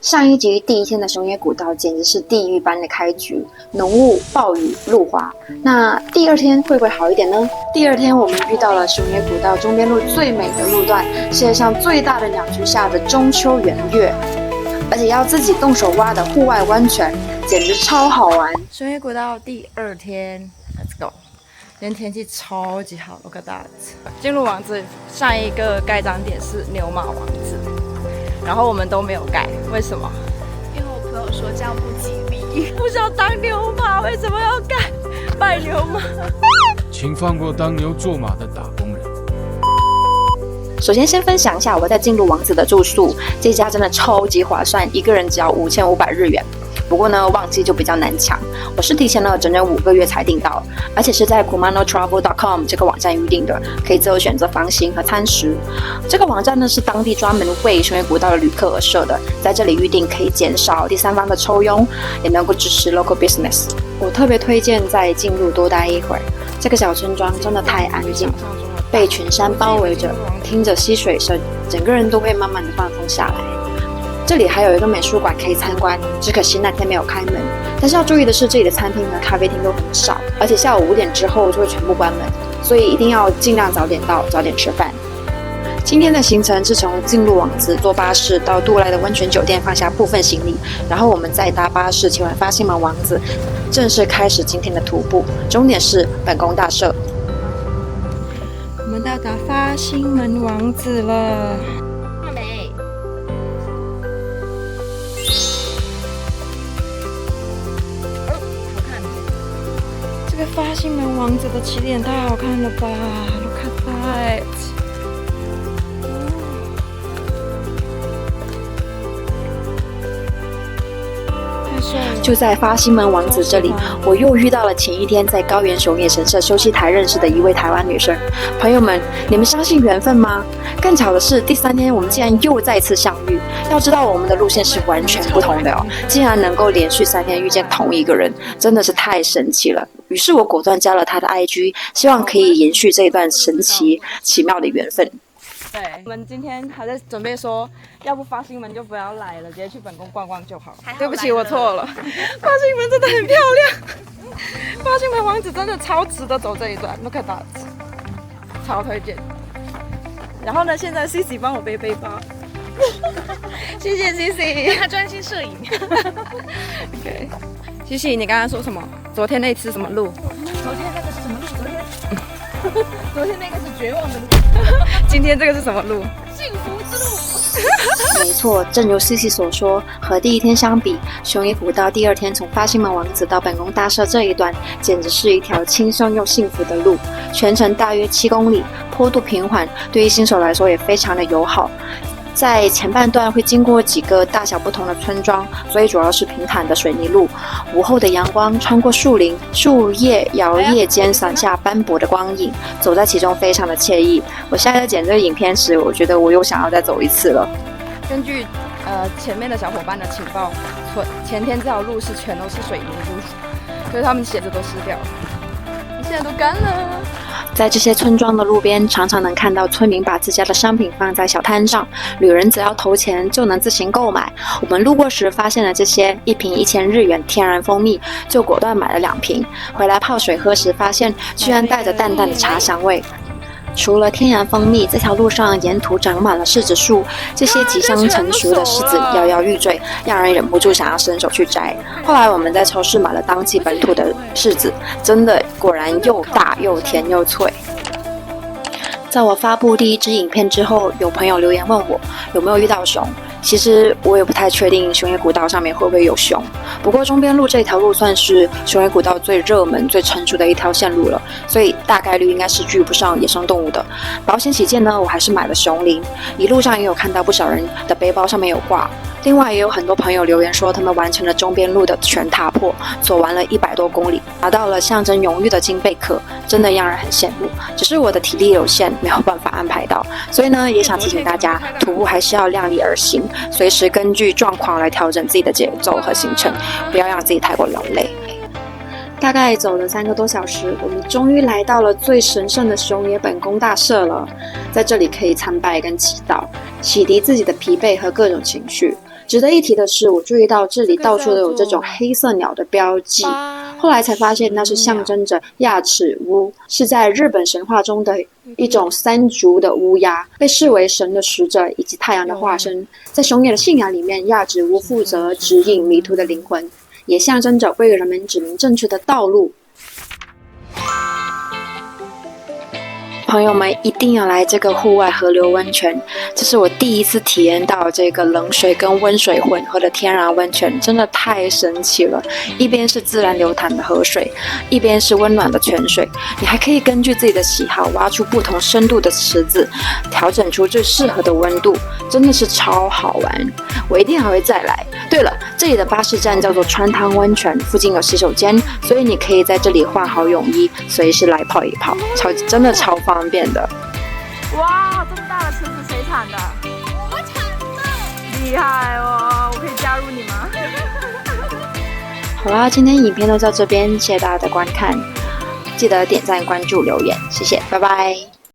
上一集第一天的熊野古道简直是地狱般的开局，浓雾、暴雨、路滑。那第二天会不会好一点呢？第二天我们遇到了熊野古道中边路最美的路段，世界上最大的鸟居下的中秋圆月，而且要自己动手挖的户外温泉，简直超好玩。熊野古道第二天 ，Let's go！ 今天天气超级好 ，Look at that！ 进入王子上一个盖章点是牛马王子。然后我们都没有盖，为什么？因为我朋友说这样不吉利，不想当牛马，为什么要盖拜牛马？请放过当牛做马的打工人。首先分享一下我在进入王子的住宿，这家真的超级划算，一个人只要5500日元。不过呢，旺季就比较难抢，我是提前了整整5个月才订到，而且是在 kumanotravel.com 这个网站预订的，可以自由选择房型和餐食。这个网站呢是当地专门为熊野古道的旅客而设的，在这里预订可以减少第三方的抽佣，也能够支持 local business。我特别推荐在进入多待一会儿，这个小村庄真的太安静，被群山包围着，听着溪水声，整个人都会慢慢的放松下来。这里还有一个美术馆可以参观，只可惜那天没有开门。但是要注意的是，这里的餐厅和咖啡厅都很少，而且下午5点之后就会全部关门，所以一定要尽量早点到，早点吃饭。今天的行程是从进入王子坐巴士到杜赖的温泉酒店放下部分行李，然后我们再搭巴士前往发心门王子，正式开始今天的徒步，终点是本宫大社。我们到达发心门王子了。这个发心门王子的起点太好看了吧 ！Look at that！ 太帅了！就在发心门王子这里，我又遇到了前一天在高原熊野神社休息台认识的一位台湾女生。朋友们，你们相信缘分吗？更巧的是，第3天我们竟然又再次相遇。要知道我们的路线是完全不同的哦，竟然能够连续3天遇见同一个人，真的是太神奇了。于是我果断加了他的 IG， 希望可以延续这一段神奇奇妙的缘分。对，我们今天还在准备说，要不发心门就不要来了，直接去本宫逛逛就好。对不起，我错了。发心门真的很漂亮，发心门王子真的超值得走这一段 ，Look at that， 超推荐。然后呢，现在 CC 帮我背背包，谢谢 CC， 他专心摄影。OK， CC， 你刚刚说什么？昨天那次什么路？昨天那个是什么路？昨天那个是绝望的路。今天这个是什么路？幸福之路。没错，正如 CC 所说，和第一天相比，熊野古道第2天从发心门王子到本宫大社这一段，简直是一条轻松又幸福的路。全程大约7公里，坡度平缓，对于新手来说也非常的友好。在前半段会经过几个大小不同的村庄，所以主要是平坦的水泥路。午后的阳光穿过树林，树叶摇曳间洒下斑驳的光影，走在其中非常的惬意。我现在在剪这个影片时，我觉得我又想要再走一次了。根据前面的小伙伴的情报，前天这条路是全都是水泥路，所以他们鞋子都湿掉了，现在都干了。在这些村庄的路边，常常能看到村民把自家的商品放在小摊上，旅人只要投钱就能自行购买。我们路过时发现了这些1瓶1000日元天然蜂蜜，就果断买了2瓶，回来泡水喝时发现居然带着淡淡的茶香味。除了天然蜂蜜，这条路上沿途长满了柿子树，这些即将成熟的柿子摇摇欲坠，让人忍不住想要伸手去摘。后来我们在超市买了当季本土的柿子，真的果然又大又甜又脆。在我发布第1支影片之后，有朋友留言问我有没有遇到熊。其实我也不太确定熊野古道上面会不会有熊，不过中边路这条路算是熊野古道最热门、最成熟的一条线路了，所以大概率应该是聚不上野生动物的。保险起见呢，我还是买了熊铃。一路上也有看到不少人的背包上面有挂。另外也有很多朋友留言说，他们完成了中边路的全踏破，走完了100多公里，拿到了象征荣誉的金贝壳，真的让人很羡慕。只是我的体力有限，没有办法安排到，所以呢，也想提醒大家，徒步还是要量力而行，随时根据状况来调整自己的节奏和行程，不要让自己太过劳累。大概走了3个多小时，我们终于来到了最神圣的熊野本宫大社了。在这里可以参拜跟祈祷，洗涤自己的疲惫和各种情绪。值得一提的是，我注意到这里到处都有这种黑色鸟的标记，后来才发现那是象征着亚齿乌，是在日本神话中的一种三足的乌鸦，被视为神的使者以及太阳的化身。在熊野的信仰里面，亚齿乌负责指引迷途的灵魂，也象征着为人们指明正确的道路。朋友们一定要来这个户外河流温泉，这是我第一次体验到这个冷水跟温水混合的天然温泉，真的太神奇了。一边是自然流淌的河水，一边是温暖的泉水，你还可以根据自己的喜好挖出不同深度的池子，调整出最适合的温度，真的是超好玩，我一定还会再来。对了，这里的巴士站叫做川汤温泉，附近有洗手间，所以你可以在这里换好泳衣，随时来泡一泡，真的超方便的。哇，这么大的池子谁铲的？我铲的。厉害哦！我可以加入你吗？好啦，今天影片都到这边，谢谢大家的观看，记得点赞、关注、留言，谢谢，拜拜。